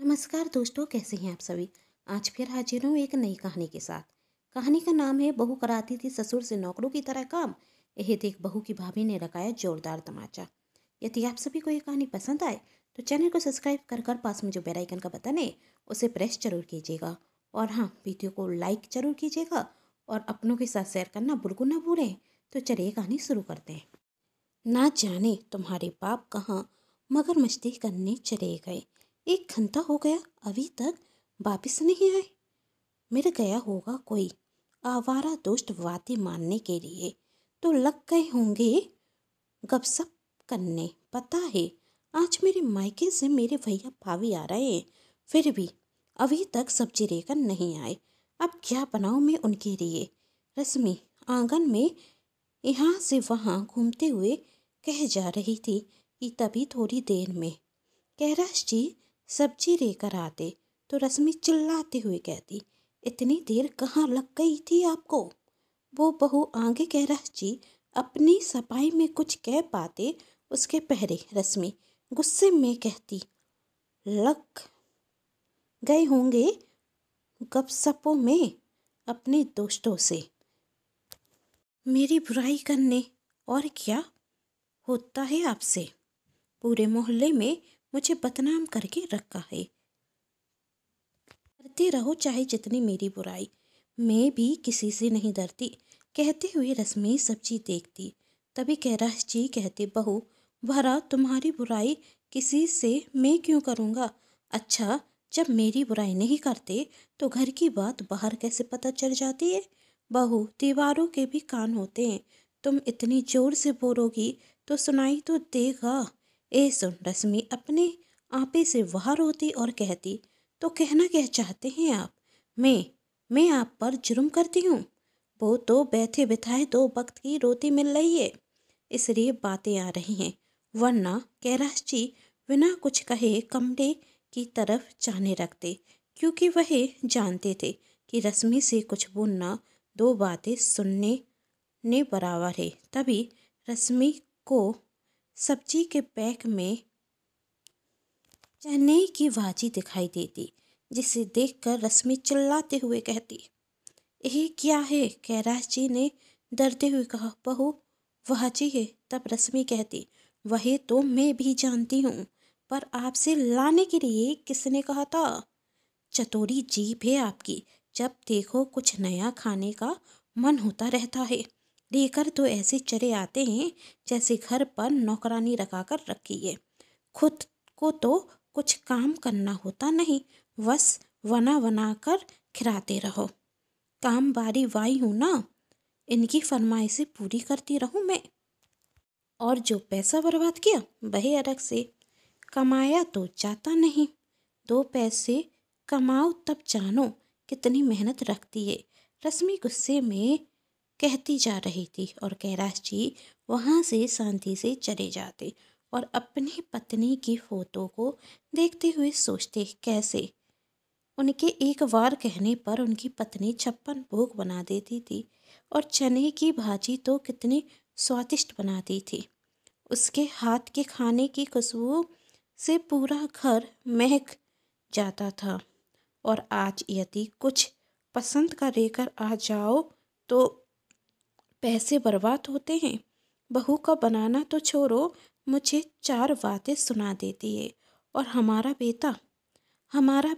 नमस्कार दोस्तों, कैसे हैं आप सभी। आज फिर हाजिर हूँ एक नई कहानी के साथ। कहानी का नाम है बहू कराती थी ससुर से नौकरों की तरह काम। यह देख बहू की भाभी ने लगाया जोरदार तमाचा। यदि आप सभी को ये कहानी पसंद आए तो चैनल को सब्सक्राइब कर पास में जो बेल आइकन का बटन है उसे प्रेस जरूर कीजिएगा। और हाँ, वीडियो को लाइक जरूर कीजिएगा और अपनों के साथ शेयर करना बिल्कुल ना भूलें। तो चलिए कहानी शुरू करते हैं। ना जाने तुम्हारे बाप कहाँ मगर मस्ती करने चले गए। 1 घंटा हो गया, अभी तक वापिस नहीं आए। मिल गया होगा कोई आवारा दोस्त बातें मारने के लिए, तो लग गए होंगे गपशप करने। पता है आज मेरे मायके से मेरे भैया भाभी आ रहे हैं, फिर भी अभी तक सब्जी लेकर नहीं आए। अब क्या बनाऊं मैं उनके लिए। रश्मि आंगन में यहाँ से वहाँ घूमते हुए कह जा रही थी कि तभी थोड़ी देर में कैलाश जी सब्जी लेकर आते तो रश्मि चिल्लाते हुए कहती, इतनी देर कहाँ लग गई थी आपको। वो बहू आगे कैलाश जी अपनी सफाई में कुछ कह पाते उसके पहले रश्मि गुस्से में कहती, लग गए होंगे गपसपों में अपने दोस्तों से मेरी बुराई करने। और क्या होता है आपसे। पूरे मोहल्ले में मुझे बदनाम करके रखा है। करते रहो चाहे जितनी मेरी बुराई, मैं भी किसी से नहीं डरती। कहते हुए रश्मि सब्जी देखती। तभी कैलाश जी कहते, बहू भरा तुम्हारी बुराई किसी से मैं क्यों करूँगा। अच्छा, जब मेरी बुराई नहीं करते तो घर की बात बाहर कैसे पता चल जाती है। बहू दीवारों के भी कान होते हैं, तुम इतनी जोर से बोलोगी तो सुनाई तो देगा। ए सुन, रश्मि अपने आपे से बाहर होती और कहती, तो कहना क्या चाहते हैं आप। मैं आप पर जुर्म करती हूँ। वो तो बैठे बिठाए 2 वक्त की रोटी मिल रही है, इसलिए बातें आ रही हैं। वरना कैलाश जी बिना कुछ कहे कमरे की तरफ जाने रखते, क्योंकि वह जानते थे कि रश्मि से कुछ बोलना 2 बातें सुनने ने बराबर है। तभी रश्मि को सब्जी के बैग में चने की भाजी दिखाई देती, जिसे देखकर रश्मि चिल्लाते हुए कहती, यह क्या है। कैलाश जी ने डरते हुए कहा, बहू भाजी है। तब रश्मि कहती, वही तो मैं भी जानती हूँ, पर आपसे लाने के लिए किसने कहा था। चतुरी जीभ है आपकी, जब देखो कुछ नया खाने का मन होता रहता है। लेकर तो ऐसे चले आते हैं जैसे घर पर नौकरानी लगाकर रखी है। खुद को तो कुछ काम करना होता नहीं, बस बना बना कर खिलाते रहो। काम बारी वाई हूँ ना, इनकी फरमाइशें पूरी करती रहूँ मैं। और जो पैसा बर्बाद किया वही अलग से, कमाया तो जाता नहीं। 2 पैसे कमाओ तब जानो कितनी मेहनत रखती है। रश्मि गुस्से में कहती जा रही थी और कैलाश जी वहाँ से शांति से चले जाते और अपनी पत्नी की फोटो को देखते हुए सोचते, कैसे उनके एक बार कहने पर उनकी पत्नी 56 भोग बना देती थी और चने की भाजी तो कितनी स्वादिष्ट बनाती थी। उसके हाथ के खाने की खुशबू से पूरा घर महक जाता था। और आज यदि कुछ पसंद का लेकर आ जाओ तो पैसे बर्बाद होते हैं। बहू का बनाना तो छोड़ो, मुझे 4 बातें सुना देती है। और हमारा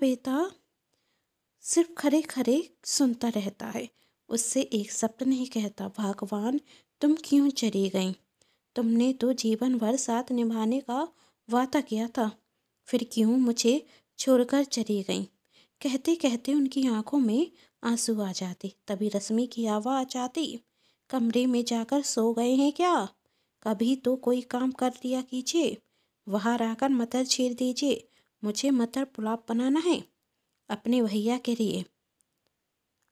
बेटा सिर्फ खरे खरे सुनता रहता है, उससे एक शब्द नहीं कहता। भगवान, तुम क्यों चली गई। तुमने तो जीवन भर साथ निभाने का वादा किया था, फिर क्यों मुझे छोड़कर चली गई। कहते कहते उनकी आंखों में आंसू आ जाते। तभी रश्मि की आवाज़ आती, कमरे में जाकर सो गए हैं क्या। कभी तो कोई काम कर लिया कीजिए, बाहर आकर मटर छील दीजिए। मुझे मटर पुलाव बनाना है अपने भैया के लिए।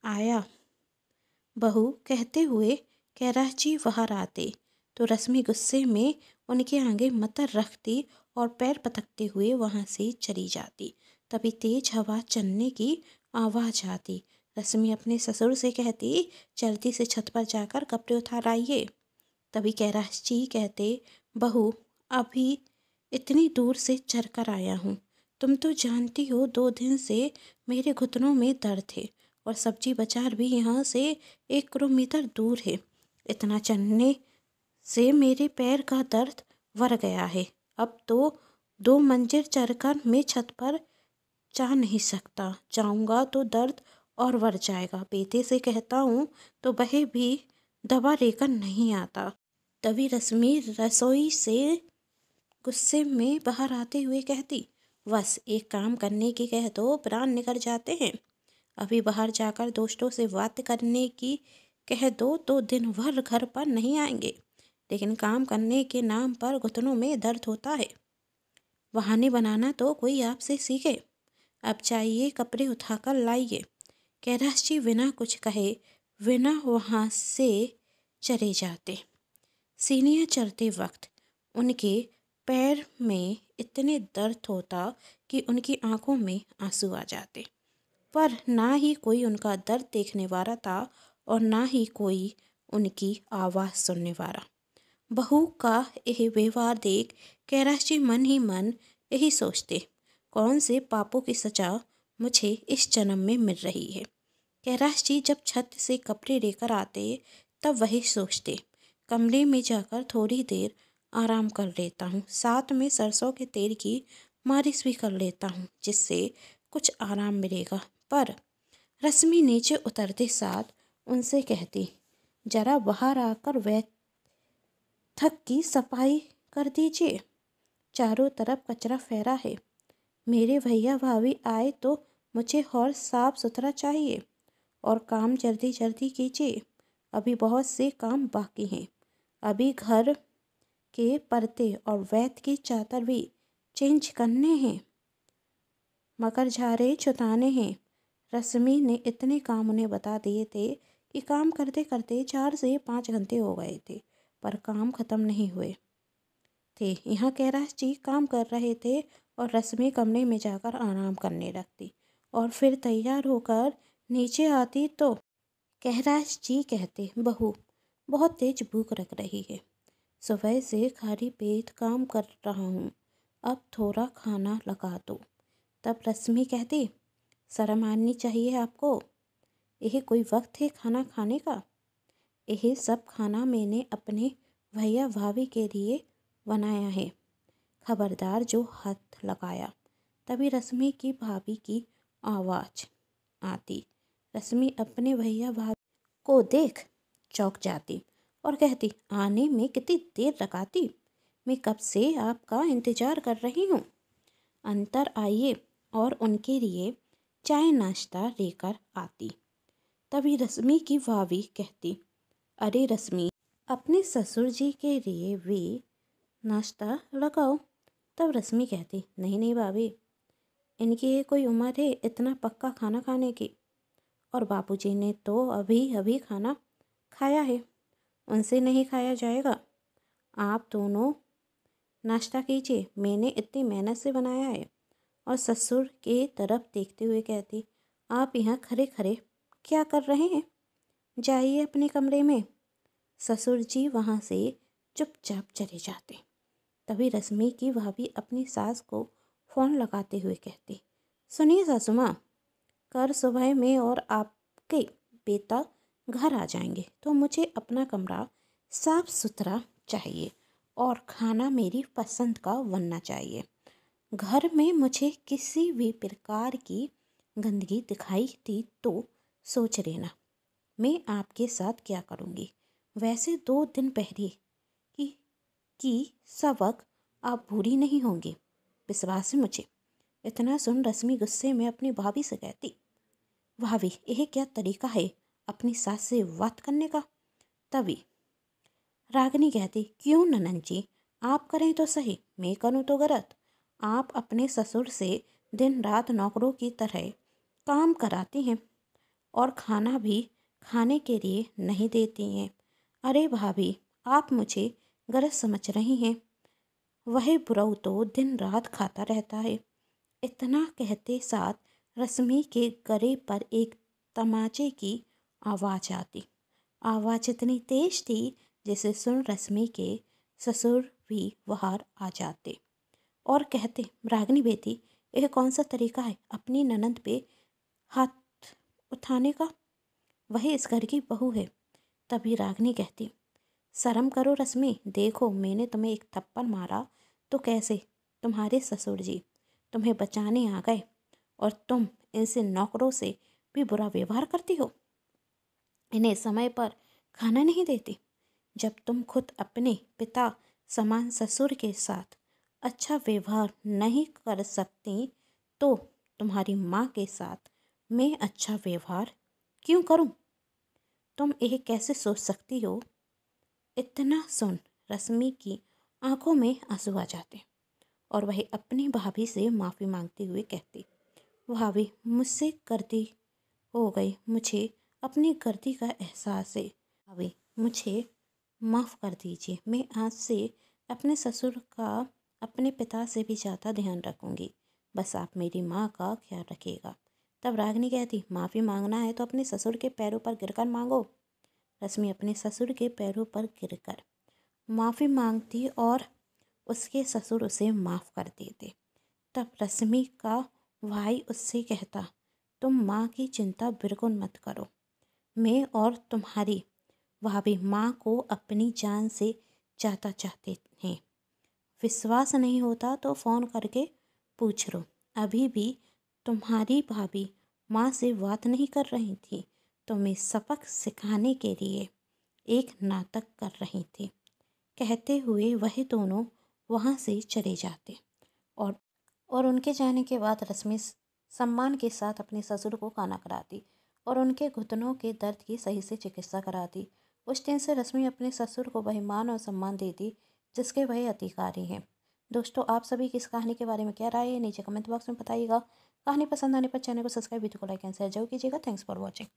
आया। बहू कहते हुए कैलाश जी बाहर आते तो रश्मि गुस्से में उनके आगे मटर रखती और पैर पटकते हुए वहाँ से चली जाती। तभी तेज हवा चलने की आवाज़ आती। रश्मि अपने ससुर से कहती, जल्दी से छत पर जाकर कपड़े उठा लाइए। तभी कैलाश जी कहते, बहू अभी इतनी दूर से चढ़ कर आया हूँ, तुम तो जानती हो 2 दिन से मेरे घुटनों में दर्द है और सब्जी बाजार भी यहाँ से 1 किलोमीटर दूर है। इतना चलने से मेरे पैर का दर्द बढ़ गया है। अब तो 2 मंजिल चढ़कर मैं छत पर जा नहीं सकता। जाऊंगा तो दर्द और बढ़ जाएगा। बेटे से कहता हूँ तो वह भी दवा लेकर नहीं आता। तभी रश्मि रसोई से गुस्से में बाहर आते हुए कहती, बस एक काम करने की कह दो, प्राण निकल जाते हैं। अभी बाहर जाकर दोस्तों से बात करने की कह दो तो दिन भर घर पर नहीं आएंगे, लेकिन काम करने के नाम पर घुटनों में दर्द होता है। बहाने बनाना तो कोई आपसे सीखे। अब जाइए कपड़े उठाकर लाइए। कैलाश जी बिना कुछ कहे बिना वहाँ से चले जाते। सीढ़ियाँ चढ़ते वक्त उनके पैर में इतने दर्द होता कि उनकी आंखों में आंसू आ जाते, पर ना ही कोई उनका दर्द देखने वाला था और ना ही कोई उनकी आवाज़ सुनने वाला। बहू का यह व्यवहार देख कैलाश जी मन ही मन यही सोचते, कौन से पापों की सजा मुझे इस जन्म में मिल रही है। कैलाश जी जब छत से कपड़े लेकर आते तब वही सोचते, कमरे में जाकर थोड़ी देर आराम कर लेता हूँ, साथ में सरसों के तेल की मालिश भी कर लेता हूँ, जिससे कुछ आराम मिलेगा। पर रश्मि नीचे उतरते साथ उनसे कहती, जरा बाहर आकर बैठक की सफाई कर दीजिए। चारों तरफ कचरा फैला है। मेरे भैया भाभी आए तो मुझे और साफ सुथरा चाहिए। और काम जल्दी जल्दी कीजिए, अभी बहुत से काम बाकी हैं। अभी घर के पर्दे और बेड की चादर भी चेंज करने हैं, मकर झारे छुटाने हैं। रश्मि ने इतने काम उन्हें बता दिए थे कि काम करते करते 4 से 5 घंटे हो गए थे, पर काम खत्म नहीं हुए थे। यहाँ कैलाश जी काम कर रहे थे और रश्मि कमरे में जाकर आराम करने लगती और फिर तैयार होकर नीचे आती तो कैलाश जी कहते, बहू बहुत तेज भूख लग रही है, सुबह से खाली पेट काम कर रहा हूँ, अब थोड़ा खाना लगा दो। तब रश्मि कहती, शर्म आनी चाहिए आपको, यह कोई वक्त है खाना खाने का? यह सब खाना मैंने अपने भैया भाभी के लिए बनाया है, खबरदार जो हाथ लगाया। तभी रश्मि की भाभी की आवाज़ आती। रश्मि अपने भैया भाभी को देख चौंक जाती और कहती, आने में कितनी देर लगाती, मैं कब से आपका इंतज़ार कर रही हूँ। अंतर आइए और उनके लिए चाय नाश्ता लेकर आती। तभी रश्मि की भाभी कहती, अरे रश्मि, अपने ससुर जी के लिए भी नाश्ता लगाओ। तब रश्मि कहती, नहीं नहीं भाभी, इनकी ये कोई उम्र है इतना पक्का खाना खाने की, और बापूजी ने तो अभी अभी खाना खाया है, उनसे नहीं खाया जाएगा। आप दोनों नाश्ता कीजिए, मैंने इतनी मेहनत से बनाया है। और ससुर के तरफ देखते हुए कहती, आप यहाँ खड़े खड़े क्या कर रहे हैं, जाइए अपने कमरे में। ससुर जी वहाँ से चुपचाप चले जाते। तभी रश्मि की भाभी अपनी सास को फ़ोन लगाते हुए कहती, सुनिए सासू माँ, कल सुबह में और आपके बेटा घर आ जाएंगे तो मुझे अपना कमरा साफ सुथरा चाहिए और खाना मेरी पसंद का बनना चाहिए। घर में मुझे किसी भी प्रकार की गंदगी दिखाई दी तो सोच लेना मैं आपके साथ क्या करूँगी। वैसे 2 दिन पहले की सबक आप भूली नहीं होंगी, विश्वास है मुझे। इतना सुन रश्मि गुस्से में अपनी भाभी से कहती, भाभी यह क्या तरीका है अपनी सास से बात करने का। तभी रागिनी कहती, क्यों ननद जी, आप करें तो सही, मैं करूँ तो गलत। आप अपने ससुर से दिन रात नौकरों की तरह काम कराती हैं और खाना भी खाने के लिए नहीं देती हैं। अरे भाभी, आप मुझे गलत समझ रही हैं, वह बुराऊ तो दिन रात खाता रहता है। इतना कहते साथ रश्मि के गले पर एक तमाचे की आवाज़ आती। आवाज़ इतनी तेज थी जिसे सुन रश्मि के ससुर भी बाहर आ जाते और कहते, रागिनी बेटी यह कौन सा तरीका है अपनी ननद पे हाथ उठाने का? वही इस घर की बहू है। तभी रागिनी कहती, शर्म करो रश्मि, देखो मैंने तुम्हें एक थप्पड़ मारा तो कैसे तुम्हारे ससुर जी तुम्हें बचाने आ गए और तुम इनसे नौकरों से भी बुरा व्यवहार करती हो, इन्हें समय पर खाना नहीं देती। जब तुम खुद अपने पिता समान ससुर के साथ अच्छा व्यवहार नहीं कर सकती तो तुम्हारी माँ के साथ मैं अच्छा व्यवहार क्यों करूं? तुम यह कैसे सोच सकती हो? इतना सुन रश्मि की आंखों में आंसू आ जाते और वह अपनी भाभी से माफ़ी मांगते हुए कहती, भाभी मुझसे गलती हो गई, मुझे अपनी गलती का एहसास है। भाभी मुझे माफ़ कर दीजिए, मैं आज से अपने ससुर का अपने पिता से भी ज़्यादा ध्यान रखूंगी, बस आप मेरी माँ का ख्याल रखिएगा। तब रागिनी कहती, माफ़ी मांगना है तो अपने ससुर के पैरों पर गिरकर मांगो। रश्मि अपने ससुर के पैरों पर गिरकर माफ़ी मांगती और उसके ससुर उसे माफ़ कर देते। तब रश्मि का भाई उससे कहता, तुम माँ की चिंता बिल्कुल मत करो, मैं और तुम्हारी भाभी माँ को अपनी जान से ज़्यादा चाहते हैं। विश्वास नहीं होता तो फ़ोन करके पूछ लो। अभी भी तुम्हारी भाभी माँ से बात नहीं कर रही थी, तुम्हें सबक सिखाने के लिए एक नाटक कर रही थी। कहते हुए वह दोनों वहाँ से चले जाते और उनके जाने के बाद रश्मि सम्मान के साथ अपने ससुर को खाना कराती और उनके घुटनों के दर्द की सही से चिकित्सा कराती। उस दिन से रश्मि अपने ससुर को वही मान और सम्मान देती जिसके वह अधिकारी हैं। दोस्तों, आप सभी की इस कहानी के बारे में क्या राय है नीचे कमेंट बॉक्स में बताइएगा। कहानी पसंद आने पर चैनल को सब्सक्राइब, वीडियो को लाइक एंड शेयर जरूर कीजिएगा। Thanks for watching.